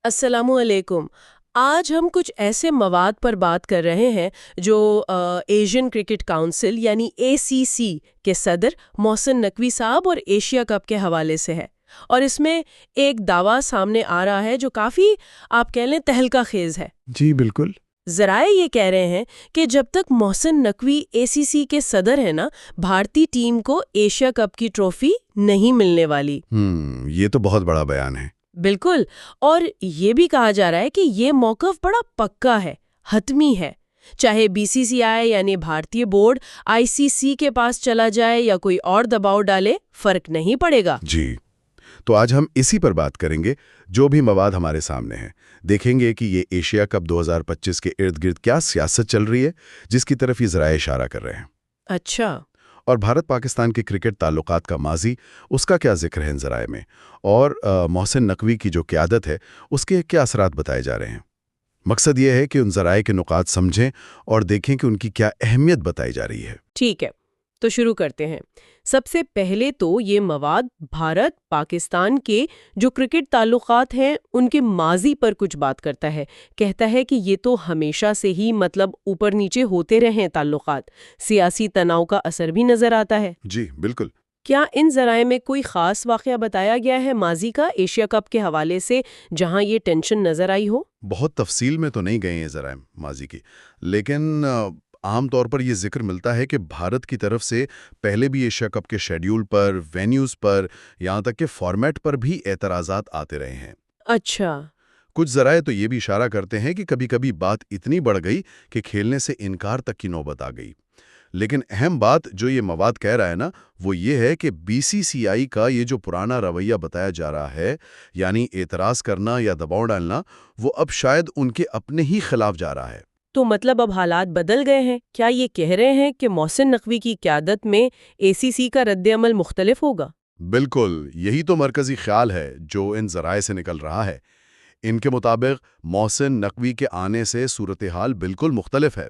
السلام علیکم۔ آج ہم کچھ ایسے مواد پر بات کر رہے ہیں جو ایشین کرکٹ کونسل یعنی ACC کے صدر محسن نقوی صاحب اور ایشیا کپ کے حوالے سے ہے، اور اس میں ایک دعویٰ سامنے آ رہا ہے جو کافی آپ کہہ لیں تہلکہ خیز ہے۔ جی بالکل۔ ذرائع یہ کہہ رہے ہیں کہ جب تک محسن نقوی ACC کے صدر ہیں نا، بھارتی ٹیم کو ایشیا کپ کی ٹرافی نہیں ملنے والی۔ یہ تو بہت بڑا بیان ہے۔ بالکل، اور یہ بھی کہا جا رہا ہے کہ یہ موقف بڑا پکا ہے، حتمی ہے، چاہے BCCI یعنی بھارتی بورڈ ICC کے پاس چلا جائے یا کوئی اور دباؤ ڈالے، فرق نہیں پڑے گا۔ جی، تو آج ہم اسی پر بات کریں گے۔ جو بھی مواد ہمارے سامنے ہے، دیکھیں گے کہ یہ ایشیا کپ 2025 کے ارد گرد کیا سیاست چل رہی ہے جس کی طرف یہ ذرائع اشارہ کر رہے ہیں۔ اچھا۔ اور بھارت پاکستان کے کرکٹ تعلقات کا ماضی، اس کا کیا ذکر ہے ان ذرائع میں، اور محسن نقوی کی جو قیادت ہے اس کے کیا اثرات بتائے جا رہے ہیں۔ مقصد یہ ہے کہ ان ذرائع کے نقاط سمجھیں اور دیکھیں کہ ان کی کیا اہمیت بتائی جا رہی ہے۔ ٹھیک ہے، تو شروع کرتے ہیں۔ سب سے پہلے تو یہ مواد بھارت پاکستان کے جو کرکٹ تعلقات ہیں ان کے ماضی پر کچھ بات کرتا ہے، کہتا ہے کہ یہ تو ہمیشہ سے ہی اوپر نیچے ہوتے رہے ہیں تعلقات، سیاسی تناؤ کا اثر بھی نظر آتا ہے۔ جی بالکل۔ کیا ان ذرائع میں کوئی خاص واقعہ بتایا گیا ہے ماضی کا ایشیا کپ کے حوالے سے جہاں یہ ٹینشن نظر آئی ہو؟ بہت تفصیل میں تو نہیں گئے ہیں ذرائع ماضی کی، لیکن عام طور پر یہ ذکر ملتا ہے کہ بھارت کی طرف سے پہلے بھی ایشیا کپ کے شیڈیول پر، وینیوز پر، یہاں تک کہ فارمیٹ پر بھی اعتراضات آتے رہے ہیں۔ اچھا۔ کچھ ذرائع تو یہ بھی اشارہ کرتے ہیں کہ کبھی کبھی بات اتنی بڑھ گئی کہ کھیلنے سے انکار تک کی نوبت آ گئی۔ لیکن اہم بات جو یہ مواد کہہ رہا ہے نا، وہ یہ ہے کہ BCCI کا یہ جو پرانا رویہ بتایا جا رہا ہے، یعنی اعتراض کرنا یا دباؤ ڈالنا، وہ اب شاید ان کے اپنے ہی خلاف جا رہا ہے۔ تو اب حالات بدل گئے ہیں؟ کیا یہ کہہ رہے ہیں کہ محسن نقوی کی قیادت میں ACC کا رد عمل مختلف ہوگا؟ بالکل، یہی تو مرکزی خیال ہے جو ان ذرائع سے نکل رہا ہے۔ ان کے مطابق محسن نقوی کے آنے سے صورتحال بالکل مختلف ہے۔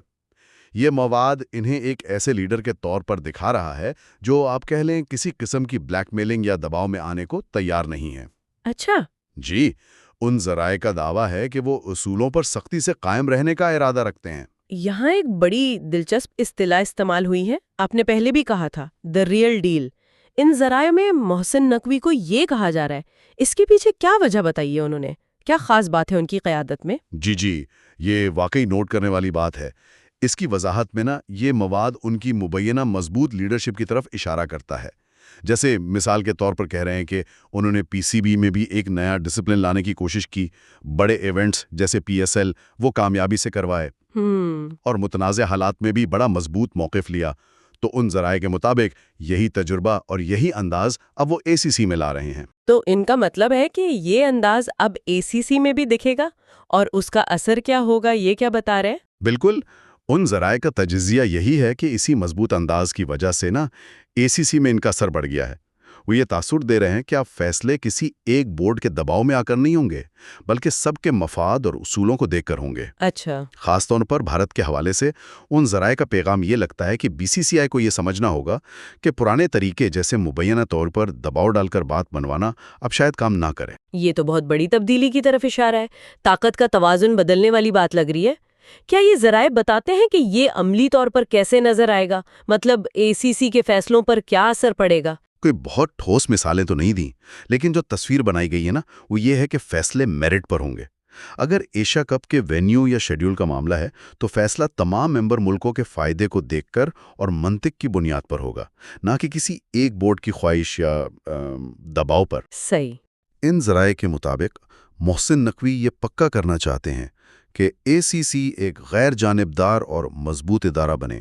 یہ مواد انہیں ایک ایسے لیڈر کے طور پر دکھا رہا ہے جو آپ کہہ لیں کسی قسم کی بلیک میلنگ یا دباؤ میں آنے کو تیار نہیں ہے۔ اچھا۔ جی، ان ذرائع کا دعویٰ ہے کہ وہ اصولوں پر سختی سے قائم رہنے کا ارادہ رکھتے ہیں۔ یہاں ایک بڑی دلچسپ اصطلاح استعمال ہوئی ہے، آپ نے پہلے بھی کہا تھا، دی ریئل ڈیل۔ ان ذرائع میں محسن نقوی کو یہ کہا جا رہا ہے، اس کے پیچھے کیا وجہ بتائی ہے انہوں نے؟ کیا خاص بات ہے ان کی قیادت میں؟ جی، یہ واقعی نوٹ کرنے والی بات ہے۔ اس کی وضاحت میں یہ مواد ان کی مبینہ مضبوط لیڈرشپ کی طرف اشارہ کرتا ہے۔ جیسے مثال کے طور پر کہہ رہے ہیں کہ انہوں نے PCB میں بھی ایک نیا ڈسپلن لانے کی کوشش کی، بڑے ایونٹس جیسے PSL وہ کامیابی سے کروائے، اور متنازع حالات میں بھی بڑا مضبوط موقف لیا۔ تو ان ذرائع کے مطابق یہی تجربہ اور یہی انداز اب وہ ACC میں لا رہے ہیں۔ تو ان کا مطلب ہے کہ یہ انداز اب ACC میں بھی دکھے گا، اور اس کا اثر کیا ہوگا یہ کیا بتا رہے ہیں؟ بالکل، ان ذرائع کا تجزیہ یہی ہے کہ اسی مضبوط انداز کی وجہ سے ACC میں ان کا اثر بڑھ گیا ہے۔ وہ یہ تاثر دے رہے ہیں کہ آپ فیصلے کسی ایک بورڈ کے دباؤ میں آ کر نہیں ہوں گے، بلکہ سب کے مفاد اور اصولوں کو دیکھ کر ہوں گے۔ اچھا۔ خاص طور پر بھارت کے حوالے سے ان ذرائع کا پیغام یہ لگتا ہے کہ BCCI کو یہ سمجھنا ہوگا کہ پرانے طریقے جیسے مبینہ طور پر دباؤ ڈال کر بات منوانا اب شاید کام نہ کرے۔ یہ تو بہت بڑی تبدیلی کی طرف اشارہ ہے، طاقت کا توازن بدلنے والی بات لگ رہی ہے۔ کیا یہ ذرائع بتاتے ہیں کہ یہ عملی طور پر کیسے نظر آئے گا؟ ACC کے فیصلوں پر کیا اثر پڑے گا؟ کوئی بہت ٹھوس مثالیں تو نہیں دیں، لیکن جو تصویر بنائی گئی ہے وہ یہ ہے کہ فیصلے میرٹ پر ہوں گے۔ اگر ایشیا کپ کے وینیو یا شیڈیول کا معاملہ ہے تو فیصلہ تمام ممبر ملکوں کے فائدے کو دیکھ کر اور منطق کی بنیاد پر ہوگا، نہ کہ کسی ایک بورڈ کی خواہش یا دباؤ پر۔ صحیح۔ ان ذرائع کے مطابق محسن نقوی یہ پکا کرنا چاہتے ہیں کہ ACC ایک غیر جانبدار اور مضبوط ادارہ بنے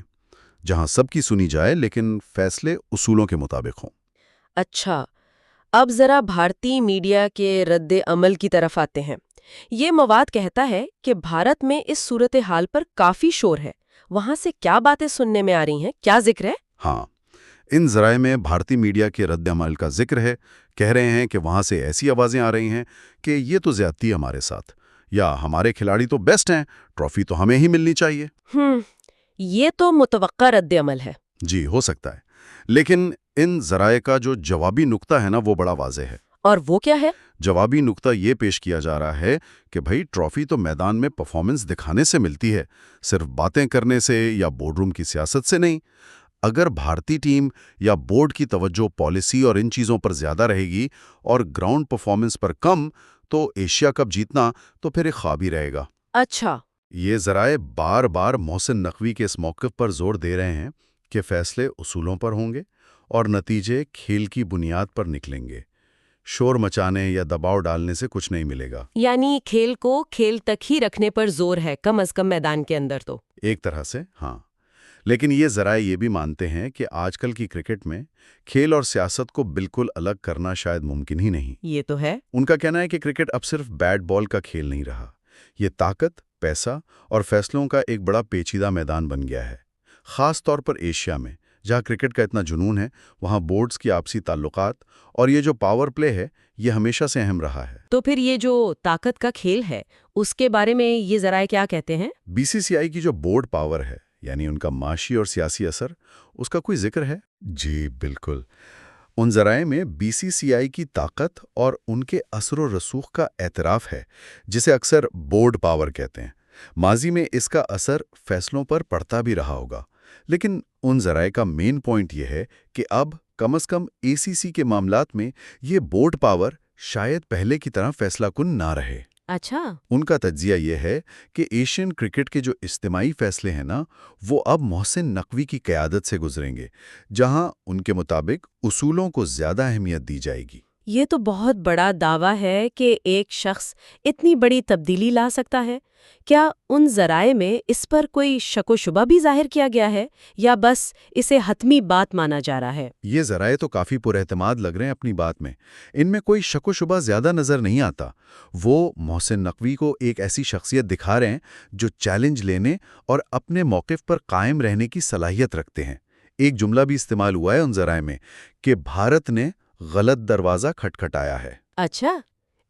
جہاں سب کی سنی جائے لیکن فیصلے اصولوں کے مطابق ہوں۔ اچھا، اب ذرا بھارتی میڈیا کے رد عمل کی طرف آتے ہیں۔ یہ مواد کہتا ہے کہ بھارت میں اس صورتحال پر کافی شور ہے، وہاں سے کیا باتیں سننے میں آ رہی ہیں؟ کیا ذکر ہے؟ ہاں، ان ذرائع میں بھارتی میڈیا کے رد عمل کا ذکر ہے۔ کہہ رہے ہیں کہ وہاں سے ایسی آوازیں آ رہی ہیں کہ یہ تو زیادتی ہے ہمارے ساتھ، یا ہمارے کھلاڑی تو بیسٹ ہیں، ٹرافی تو ہمیں ہی ملنی چاہیے۔ یہ تو متوقع رد عمل ہے۔ جی، ہو سکتا ہے، لیکن ان ذرائع کا جو جوابی نقطہ ہے وہ بڑا واضح ہے۔ اور وہ کیا ہے؟ جوابی نقطہ یہ پیش کیا جا رہا ہے کہ بھائی ٹرافی تو میدان میں پرفارمنس دکھانے سے ملتی ہے، صرف باتیں کرنے سے یا بورڈ روم کی سیاست سے نہیں۔ اگر بھارتی ٹیم یا بورڈ کی توجہ پالیسی اور ان چیزوں پر زیادہ رہے گی اور گراؤنڈ پرفارمنس پر کم، تو ایشیا کپ جیتنا تو پھر ایک خواب ہی رہے گا۔ اچھا۔ یہ ذرائع بار بار محسن نقوی کے اس موقف پر زور دے رہے ہیں کہ فیصلے اصولوں پر ہوں گے اور نتیجے کھیل کی بنیاد پر نکلیں گے۔ شور مچانے یا دباؤ ڈالنے سے کچھ نہیں ملے گا۔ یعنی کھیل کو کھیل تک ہی رکھنے پر زور ہے، کم از کم میدان کے اندر تو۔ ایک طرح سے ہاں، لیکن یہ ذرائع یہ بھی مانتے ہیں کہ آج کل کی کرکٹ میں کھیل اور سیاست کو بالکل الگ کرنا شاید ممکن ہی نہیں۔ یہ تو ہے۔ ان کا کہنا ہے کہ کرکٹ اب صرف بیٹ بال کا کھیل نہیں رہا، یہ طاقت، پیسہ اور فیصلوں کا ایک بڑا پیچیدہ میدان بن گیا ہے۔ خاص طور پر ایشیا میں جہاں کرکٹ کا اتنا جنون ہے، وہاں بورڈز کی آپسی تعلقات اور یہ جو پاور پلے ہے، یہ ہمیشہ سے اہم رہا ہے۔ تو پھر یہ جو طاقت کا کھیل ہے، اس کے بارے میں یہ ذرائع کیا کہتے ہیں؟ بی سی سی آئی کی جو بورڈ پاور ہے، یعنی ان کا معاشی اور سیاسی اثر، اس کا کوئی ذکر ہے؟ جی بالکل۔ ان ذرائع میں بی سی سی آئی کی طاقت اور ان کے اثر و رسوخ کا اعتراف ہے، جسے اکثر بورڈ پاور کہتے ہیں۔ ماضی میں اس کا اثر فیصلوں پر پڑتا بھی رہا ہوگا، لیکن ان ذرائع کا مین پوائنٹ یہ ہے کہ اب کم از کم اے سی سی کے معاملات میں یہ بورڈ پاور شاید پہلے کی طرح فیصلہ کن نہ رہے۔ اچھا۔ ان کا تجزیہ یہ ہے کہ ایشین کرکٹ کے جو اجتماعی فیصلے ہیں نا، وہ اب محسن نقوی کی قیادت سے گزریں گے، جہاں ان کے مطابق اصولوں کو زیادہ اہمیت دی جائے گی۔ یہ تو بہت بڑا دعویٰ ہے کہ ایک شخص اتنی بڑی تبدیلی لا سکتا ہے۔ کیا ان ذرائع میں اس پر کوئی شک و شبہ بھی ظاہر کیا گیا ہے یا بس اسے حتمی بات مانا جا رہا ہے؟ یہ ذرائع تو کافی پر اعتماد لگ رہے ہیں اپنی بات میں، ان میں کوئی شک و شبہ زیادہ نظر نہیں آتا۔ وہ محسن نقوی کو ایک ایسی شخصیت دکھا رہے ہیں جو چیلنج لینے اور اپنے موقف پر قائم رہنے کی صلاحیت رکھتے ہیں۔ ایک جملہ بھی استعمال ہوا ہے ان ذرائع میں کہ بھارت نے غلط دروازہ کھٹکھٹایا ہے۔ اچھا،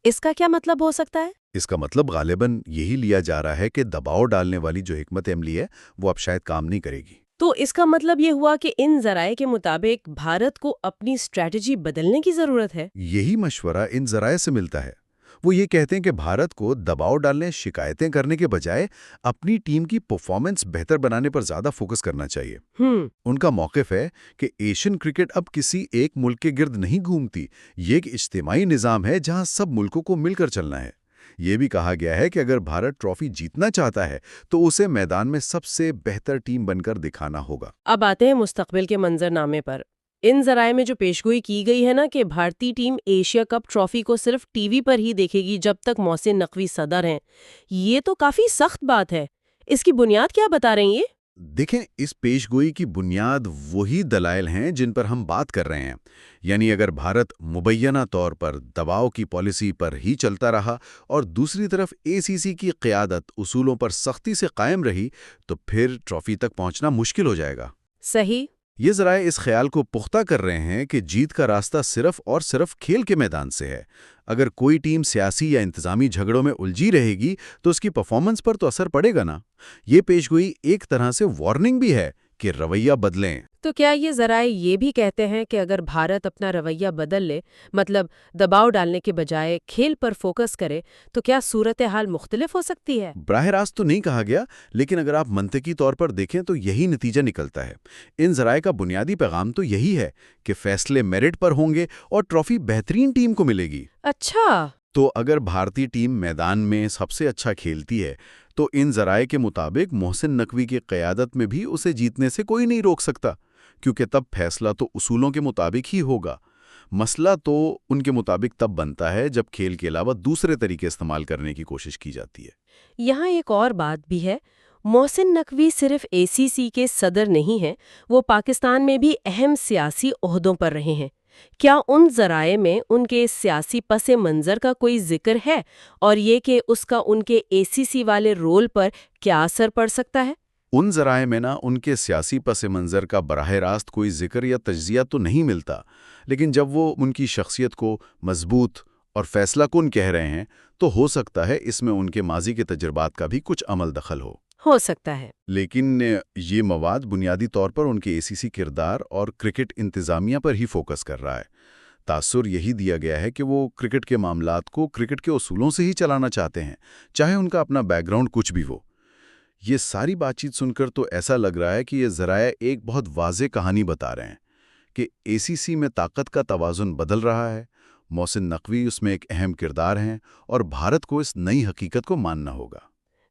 اس کا کیا مطلب ہو سکتا ہے؟ اس کا مطلب غالباً یہی لیا جا رہا ہے کہ دباؤ ڈالنے والی جو حکمت عملی ہے وہ اب شاید کام نہیں کرے گی۔ تو اس کا مطلب یہ ہوا کہ ان ذرائع کے مطابق بھارت کو اپنی اسٹریٹجی بدلنے کی ضرورت ہے۔ یہی مشورہ ان ذرائع سے ملتا ہے۔ وہ یہ کہتے ہیں کہ بھارت کو دباؤ ڈالنے، شکایتیں کرنے کے بجائے اپنی ٹیم کی پرفارمنس بہتر بنانے پر زیادہ فوکس کرنا چاہیے۔ ان کا موقف ہے کہ ایشین کرکٹ اب کسی ایک ملک کے گرد نہیں گھومتی، یہ ایک اجتماعی نظام ہے جہاں سب ملکوں کو مل کر چلنا ہے۔ یہ بھی کہا گیا ہے کہ اگر بھارت ٹرافی جیتنا چاہتا ہے تو اسے میدان میں سب سے بہتر ٹیم بن کر دکھانا ہوگا۔ اب آتے ہیں مستقبل کے منظر نامے پر۔ ان ذرائع میں جو پیشگوئی کی گئی ہے نا کہ بھارتی ٹیم ایشیا کپ ٹرافی کو صرف ٹی وی پر ہی دیکھے گی جب تک محسن نقوی صدر ہیں، یہ تو کافی سخت بات ہے۔ اس کی بنیاد کیا بتا رہے ہیں یہ؟ دیکھیں، اس پیشگوئی کی بنیاد وہی دلائل ہیں جن پر ہم بات کر رہے ہیں۔ یعنی اگر بھارت مبینہ طور پر دباؤ کی پالیسی پر ہی چلتا رہا اور دوسری طرف اے سی سی کی قیادت اصولوں پر سختی سے قائم رہی، تو پھر ٹرافی تک پہنچنا مشکل ہو جائے گا۔ صحیح۔ یہ ذرائع اس خیال کو پختہ کر رہے ہیں کہ جیت کا راستہ صرف اور صرف کھیل کے میدان سے ہے۔ اگر کوئی ٹیم سیاسی یا انتظامی جھگڑوں میں الجھی رہے گی تو اس کی پرفارمنس پر تو اثر پڑے گا نا۔ یہ پیشگوئی ایک طرح سے وارننگ بھی ہے کہ رویہ بدلیں۔ تو کیا یہ ذرائع یہ بھی کہتے ہیں کہ اگر بھارت اپنا رویہ بدل لے، مطلب دباؤ ڈالنے کے بجائے کھیل پر فوکس کرے، تو کیا صورتحال مختلف ہو سکتی ہے؟ براہ راست تو نہیں کہا گیا، لیکن اگر آپ منطقی طور پر دیکھیں تو یہی نتیجہ نکلتا ہے۔ ان ذرائع کا بنیادی پیغام تو یہی ہے کہ فیصلے میرٹ پر ہوں گے اور ٹرافی بہترین ٹیم کو ملے گی۔ اچھا۔ تو اگر بھارتی ٹیم میدان میں سب سے اچھا کھیلتی ہے تو ان ذرائع کے مطابق محسن نقوی کی قیادت میں بھی اسے جیتنے سے کوئی نہیں روک سکتا، کیونکہ تب فیصلہ تو اصولوں کے مطابق ہی ہوگا۔ مسئلہ تو ان کے مطابق تب بنتا ہے جب کھیل کے علاوہ دوسرے طریقے استعمال کرنے کی کوشش کی جاتی ہے۔ یہاں ایک اور بات بھی ہے، محسن نقوی صرف اے سی سی کے صدر نہیں ہیں، وہ پاکستان میں بھی اہم سیاسی عہدوں پر رہے ہیں۔ کیا ان ذرائع میں ان کے سیاسی پس منظر کا کوئی ذکر ہے، اور یہ کہ اس کا ان کے اے سی سی والے رول پر کیا اثر پڑ سکتا ہے؟ ان ذرائع میں ان کے سیاسی پس منظر کا براہ راست کوئی ذکر یا تجزیہ تو نہیں ملتا، لیکن جب وہ ان کی شخصیت کو مضبوط اور فیصلہ کن کہہ رہے ہیں تو ہو سکتا ہے اس میں ان کے ماضی کے تجربات کا بھی کچھ عمل دخل ہو سکتا ہے۔ لیکن یہ مواد بنیادی طور پر ان کے اے سی سی کردار اور کرکٹ انتظامیہ پر ہی فوکس کر رہا ہے۔ تاثر یہی دیا گیا ہے کہ وہ کرکٹ کے معاملات کو کرکٹ کے اصولوں سے ہی چلانا چاہتے ہیں، چاہے ان کا اپنا بیک گراؤنڈ کچھ بھی ہو۔ یہ ساری بات چیت سن کر تو ایسا لگ رہا ہے کہ یہ ذرائع ایک بہت واضح کہانی بتا رہے ہیں کہ اے سی سی میں طاقت کا توازن بدل رہا ہے، محسن نقوی اس میں ایک اہم کردار ہیں، اور بھارت کو اس نئی حقیقت کو ماننا ہوگا۔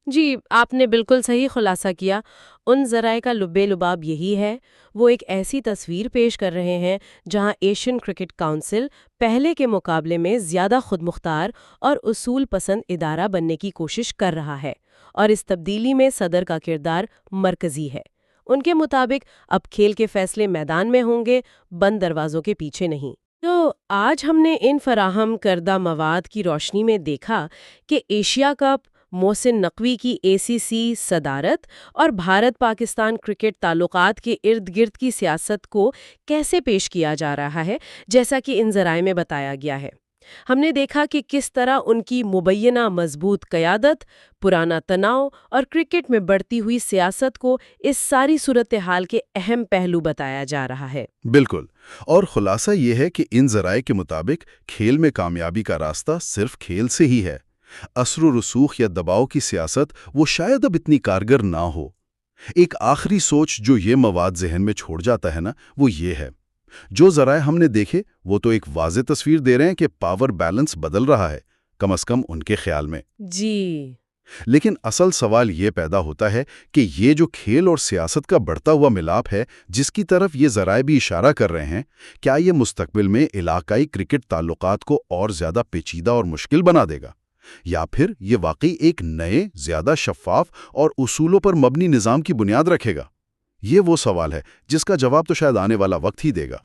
جی، آپ نے بالکل صحیح خلاصہ کیا۔ ان ذرائع کا لبے لباب یہی ہے، وہ ایک ایسی تصویر پیش کر رہے ہیں جہاں ایشین کرکٹ کونسل پہلے کے مقابلے میں زیادہ خود مختار اور اصول پسند ادارہ بننے کی کوشش کر رہا ہے، اور اس تبدیلی میں صدر کا کردار مرکزی ہے۔ ان کے مطابق اب کھیل کے فیصلے میدان میں ہوں گے، بند دروازوں کے پیچھے نہیں۔ تو آج ہم نے ان فراہم کردہ مواد کی روشنی میں دیکھا کہ ایشیا کپ، محسن نقوی کی اے سی سی صدارت اور بھارت پاکستان کرکٹ تعلقات کے ارد گرد کی سیاست کو کیسے پیش کیا جا رہا ہے، جیسا کہ ان ذرائع میں بتایا گیا ہے۔ ہم نے دیکھا کہ کس طرح ان کی مبینہ مضبوط قیادت، پرانا تناؤ اور کرکٹ میں بڑھتی ہوئی سیاست کو اس ساری صورتحال کے اہم پہلو بتایا جا رہا ہے۔ بالکل، اور خلاصہ یہ ہے کہ ان ذرائع کے مطابق کھیل میں کامیابی کا راستہ صرف کھیل سے ہی ہے۔ اثر و رسوخ یا دباؤ کی سیاست وہ شاید اب اتنی کارگر نہ ہو۔ ایک آخری سوچ جو یہ مواد ذہن میں چھوڑ جاتا ہے نا، وہ یہ ہے، جو ذرائع ہم نے دیکھے وہ تو ایک واضح تصویر دے رہے ہیں کہ پاور بیلنس بدل رہا ہے، کم از کم ان کے خیال میں۔ جی، لیکن اصل سوال یہ پیدا ہوتا ہے کہ یہ جو کھیل اور سیاست کا بڑھتا ہوا ملاپ ہے، جس کی طرف یہ ذرائع بھی اشارہ کر رہے ہیں، کیا یہ مستقبل میں علاقائی کرکٹ تعلقات کو اور زیادہ پیچیدہ اور مشکل بنا دے گا، یا پھر یہ واقعی ایک نئے، زیادہ شفاف اور اصولوں پر مبنی نظام کی بنیاد رکھے گا؟ یہ وہ سوال ہے جس کا جواب تو شاید آنے والا وقت ہی دے گا۔